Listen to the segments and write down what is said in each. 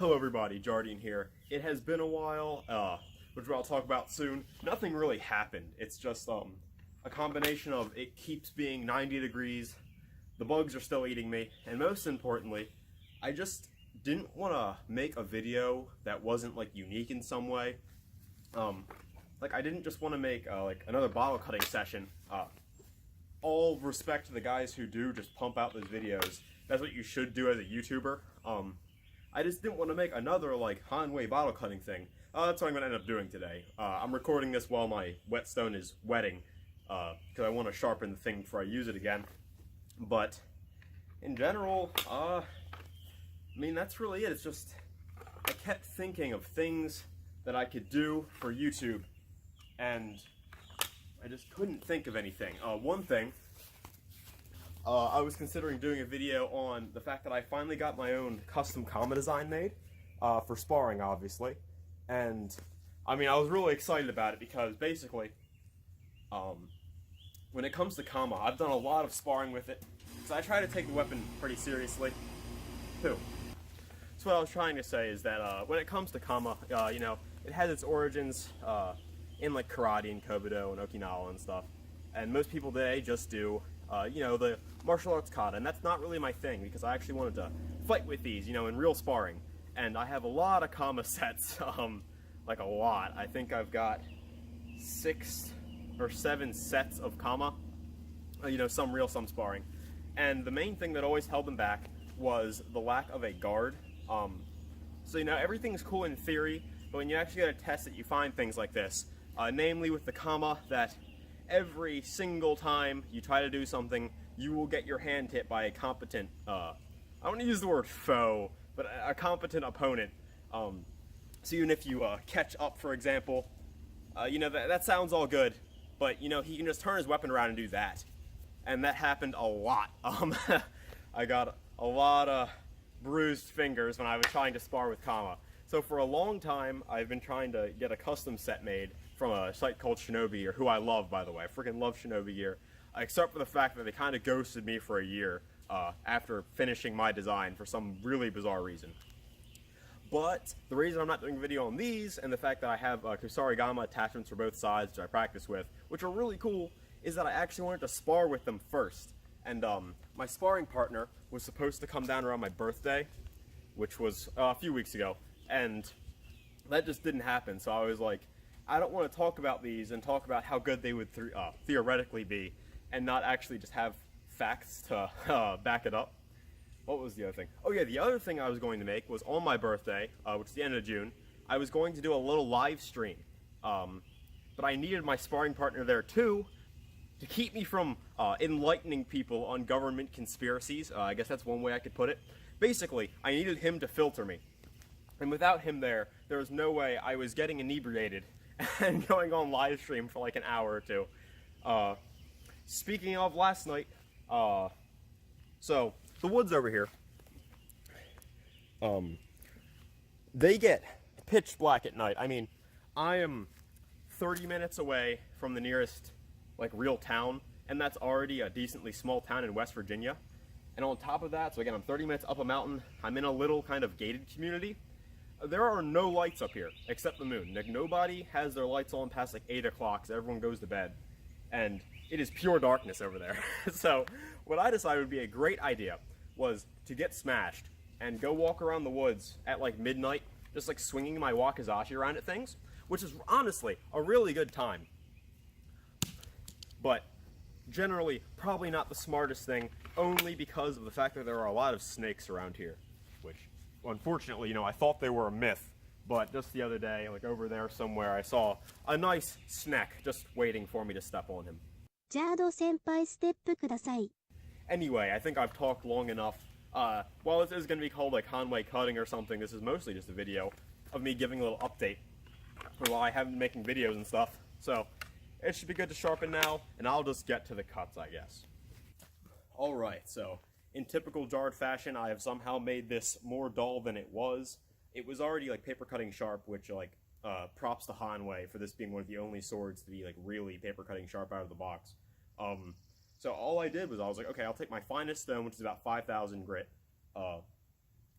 Hello everybody, Jardine here. It has been a while, which I'll talk about soon. Nothing really happened. It's just a combination of it keeps being 90 degrees, the bugs are still eating me, and most importantly, I just didn't want to make a video that wasn't like unique in some way. Like I didn't just want to make like another bottle cutting session. All respect to the guys who do just pump out those videos. That's what you should do as a YouTuber. I just didn't want to make another like Hanwei bottle cutting thing. That's what I'm going to end up doing today. I'm recording this while my whetstone is wetting because I want to sharpen the thing before I use it again. But in general, I mean that's really it. It's just I kept thinking of things that I could do for YouTube and I just couldn't think of anything. One thing, I was considering doing a video on the fact that I finally got my own custom kama design made, for sparring obviously, and I mean I was really excited about it because basically, when it comes to kama, I've done a lot of sparring with it, so I try to take the weapon pretty seriously, too. So what I was trying to say is that when it comes to kama, you know, it has its origins in like karate and kobudo and Okinawa and stuff, and most people today just do you know, the martial arts kata, and that's not really my thing because I actually wanted to fight with these, you know, in real sparring. And I have a lot of kama sets, like a lot. I think I've got 6 or 7 sets of kama, you know, some real, some sparring. And the main thing that always held them back was the lack of a guard. So, you know, everything's cool in theory, but when you actually get to test it, you find things like this. Namely with the kama that every single time you try to do something, you will get your hand hit by a competent, I don't want to use the word foe, but a competent opponent. So even if you catch up, for example, you know, that sounds all good, but, you know, he can just turn his weapon around and do that. And that happened a lot. I got a lot of bruised fingers when I was trying to spar with kama. So for a long time, I've been trying to get a custom set made from a site called Shinobi Gear, who I love, by the way. I freaking love Shinobi Gear, except for the fact that they kind of ghosted me for a year after finishing my design for some really bizarre reason. But the reason I'm not doing a video on these, and the fact that I have Kusarigama attachments for both sides, which I practice with, which are really cool, is that I actually wanted to spar with them first. And my sparring partner was supposed to come down around my birthday, which was a few weeks ago, and that just didn't happen. So I was like, I don't want to talk about these and talk about how good they would theoretically be and not actually just have facts to back it up. What was the other thing? Oh yeah, the other thing I was going to make was on my birthday, which is the end of June, I was going to do a little live stream. But I needed my sparring partner there too to keep me from enlightening people on government conspiracies. I guess that's one way I could put it. Basically, I needed him to filter me. And without him there was no way I was getting inebriated and going on live stream for like an hour or two. Speaking of last night, so the woods over here, they get pitch black at night. I mean, I am 30 minutes away from the nearest like real town, and that's already a decently small town in West Virginia. And on top of that, so again, I'm 30 minutes up a mountain. I'm in a little kind of gated community. There are no lights up here, except the moon. Like, nobody has their lights on past like 8 o'clock, so everyone goes to bed. And it is pure darkness over there. So what I decided would be a great idea was to get smashed and go walk around the woods at like midnight, just like swinging my wakizashi around at things, which is honestly a really good time. But generally, probably not the smartest thing, only because of the fact that there are a lot of snakes around here, which unfortunately, you know, I thought they were a myth, but just the other day, like over there somewhere, I saw a nice snake just waiting for me to step on him. Anyway, I think I've talked long enough. While this is going to be called like Hanwei Cutting or something, this is mostly just a video of me giving a little update for why I haven't been making videos and stuff. So it should be good to sharpen now, and I'll just get to the cuts, I guess. Alright, so in typical Jard fashion, I have somehow made this more dull than it was. It was already like paper cutting sharp, which like props to Hanwei for this being one of the only swords to be like really paper cutting sharp out of the box. So all I did was I was like, okay, I'll take my finest stone, which is about 5,000 grit,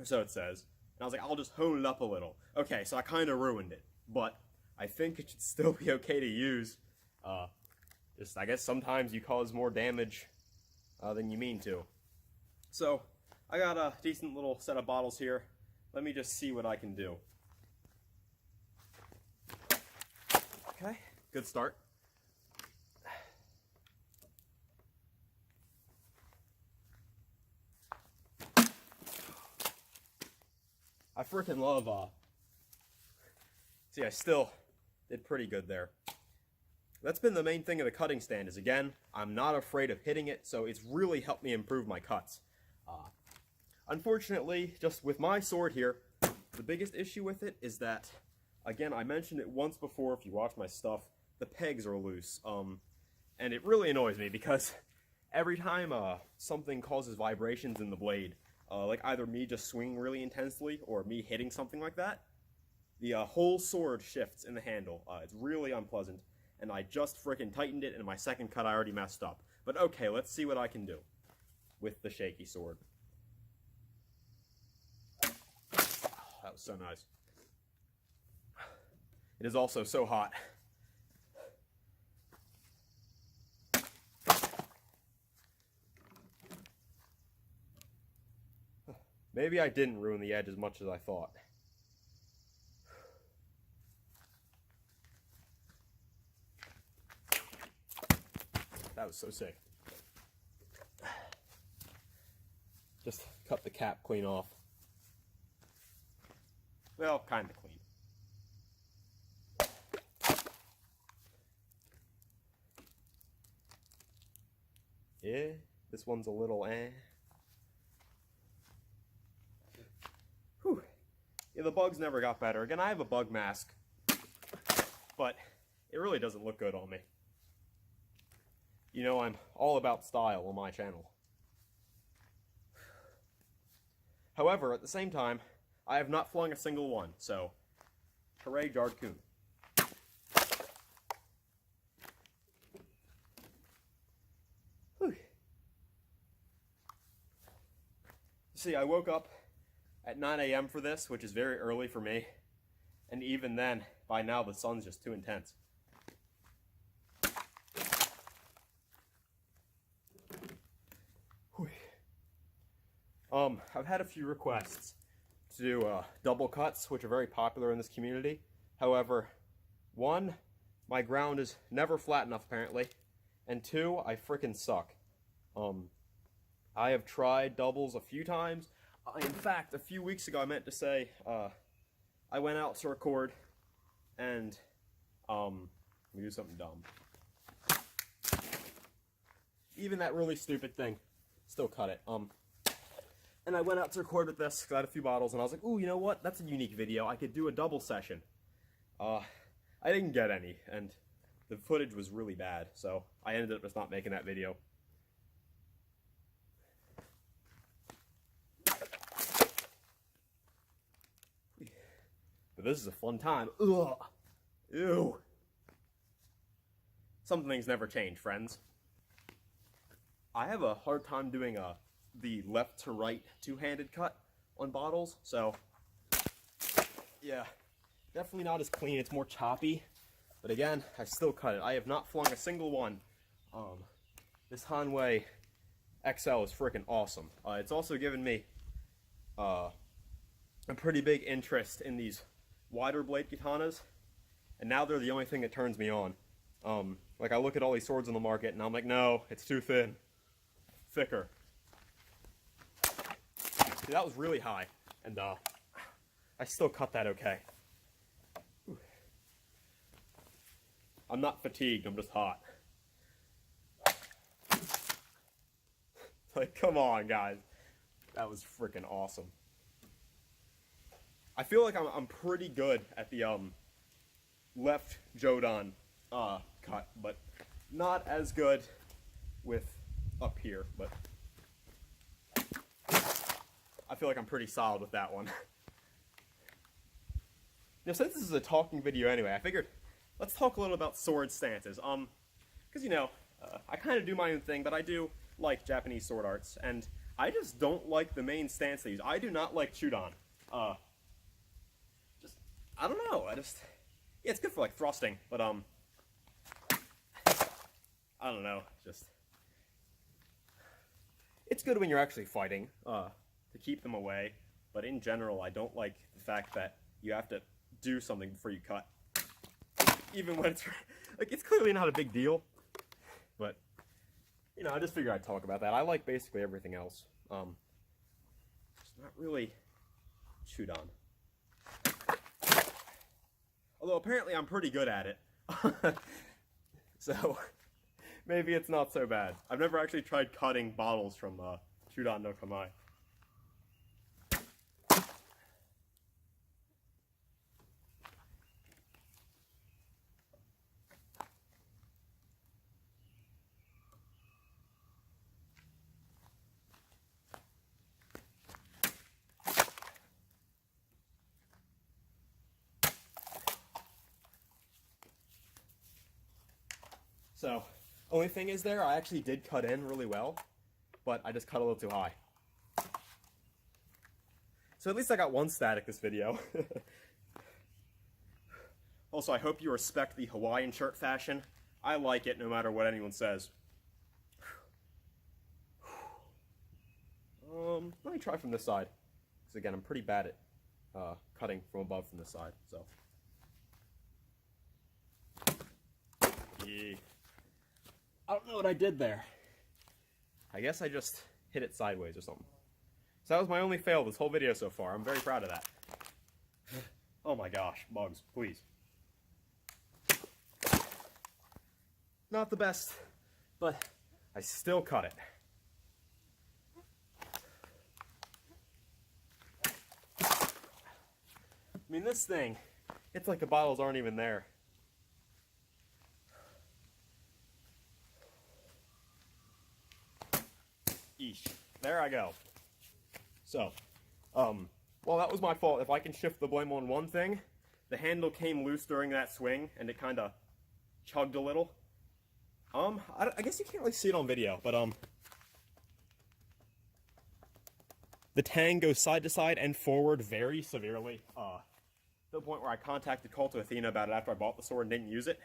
so it says, and I was like, I'll just hone it up a little. Okay, so I kind of ruined it, but I think it should still be okay to use. Just, I guess sometimes you cause more damage than you mean to. So, I got a decent little set of bottles here. Let me just see what I can do. Okay, good start. I freaking love, see, I still did pretty good there. That's been the main thing of the cutting stand is, again, I'm not afraid of hitting it, so it's really helped me improve my cuts. Unfortunately, just with my sword here, the biggest issue with it is that, again, I mentioned it once before, if you watch my stuff, the pegs are loose, and it really annoys me because every time something causes vibrations in the blade, like either me just swinging really intensely or me hitting something like that, the whole sword shifts in the handle. It's really unpleasant, and I just frickin' tightened it, and in my second cut I already messed up. But okay, let's see what I can do with the shaky sword. That was so nice. It is also so hot. Maybe I didn't ruin the edge as much as I thought. That was so sick. Just cut the cap clean off. Well, kind of clean. Yeah, this one's a little Whew. Yeah, the bugs never got better. Again, I have a bug mask, but it really doesn't look good on me. You know, I'm all about style on my channel. However, at the same time, I have not flung a single one, so hooray, Jard Coon. See, I woke up at 9 a.m. for this, which is very early for me, and even then, by now the sun's just too intense. I've had a few requests to do double cuts, which are very popular in this community. However, one, my ground is never flat enough apparently, and two, I frickin' suck. I have tried doubles a few times. In fact, a few weeks ago I meant to say, I went out to record and, let me do something dumb. Even that really stupid thing, still cut it. And I went out to record with this because I had a few bottles, and I was like, ooh, you know what? That's a unique video. I could do a double session. I didn't get any, and the footage was really bad, so I ended up just not making that video. But this is a fun time. Ugh. Ew. Some things never change, friends. I have a hard time doing the left to right two-handed cut on bottles, so yeah, definitely not as clean. It's more choppy, but again, I still cut it. I have not flung a single one. This Hanwei XL is freaking awesome. It's also given me a pretty big interest in these wider blade katanas, and now they're the only thing that turns me on. Like, I look at all these swords on the market, and I'm like, no, it's too thin. Thicker. See, that was really high, and I still cut that okay. Whew. I'm not fatigued, I'm just hot. Like, come on, guys. That was freaking awesome. I feel like I'm pretty good at the left Jodan cut, but not as good with up here, but I feel like I'm pretty solid with that one. Now, since this is a talking video anyway, I figured let's talk a little about sword stances. Because, you know, I kind of do my own thing, but I do like Japanese sword arts, and I just don't like the main stance they use. I do not like Chudan. yeah, it's good for like thrusting, but I don't know, just it's good when you're actually fighting to keep them away. But in general, I don't like the fact that you have to do something before you cut, even when it's like it's clearly not a big deal. But you know, I just figured I'd talk about that. I like basically everything else. It's not really chewed on. Although apparently I'm pretty good at it. So maybe it's not so bad. I've never actually tried cutting bottles from Chudan no Kamai. So, only thing is there, I actually did cut in really well, but I just cut a little too high. So at least I got one static this video. Also, I hope you respect the Hawaiian shirt fashion. I like it no matter what anyone says. Let me try from this side, because again, I'm pretty bad at cutting from above from this side, so. Yeah. I don't know what I did there. I guess I just hit it sideways or something. So that was my only fail this whole video so far. I'm very proud of that. Oh my gosh, bugs, please. Not the best, but I still cut it. I mean, this thing, it's like the bottles aren't even there. Eesh. There I go. So, well, that was my fault. If I can shift the blame on one thing, the handle came loose during that swing, and it kind of chugged a little. I guess you can't really see it on video, but, the tang goes side to side and forward very severely, to the point where I contacted Cult of Athena about it after I bought the sword and didn't use it,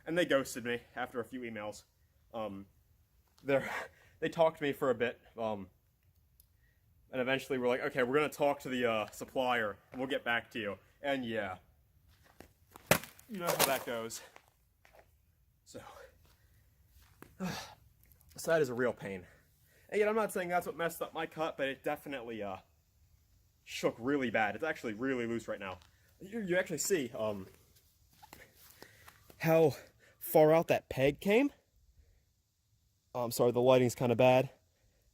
and they ghosted me after a few emails. They talked to me for a bit, and eventually we're like, okay, we're going to talk to the supplier, and we'll get back to you. And yeah, you know how that goes. So that is a real pain. And yet I'm not saying that's what messed up my cut, but it definitely shook really bad. It's actually really loose right now. You actually see how far out that peg came. I'm sorry, the lighting's kind of bad.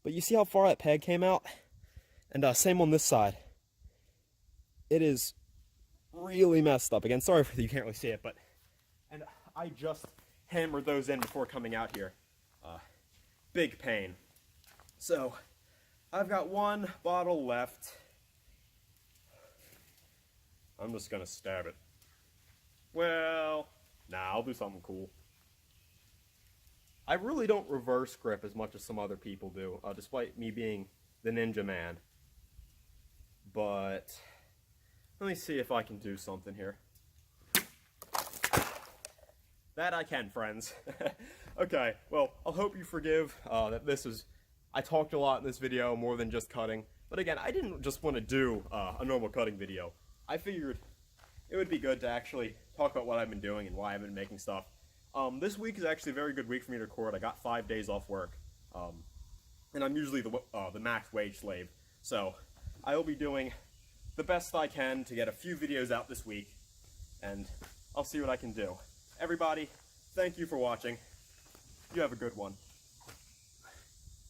But you see how far that peg came out? And same on this side. It is really messed up. Again, sorry if you can't really see it, but... And I just hammered those in before coming out here. Big pain. So, I've got one bottle left. I'm just gonna stab it. Well, nah, I'll do something cool. I really don't reverse grip as much as some other people do, despite me being the ninja man. But let me see if I can do something here. That I can, friends. Okay, well, I'll hope you forgive that this is... I talked a lot in this video, more than just cutting. But again, I didn't just want to do a normal cutting video. I figured it would be good to actually talk about what I've been doing and why I've been making stuff. This week is actually a very good week for me to record. I got 5 days off work, and I'm usually the max wage slave. So I will be doing the best I can to get a few videos out this week, and I'll see what I can do. Everybody, thank you for watching. You have a good one.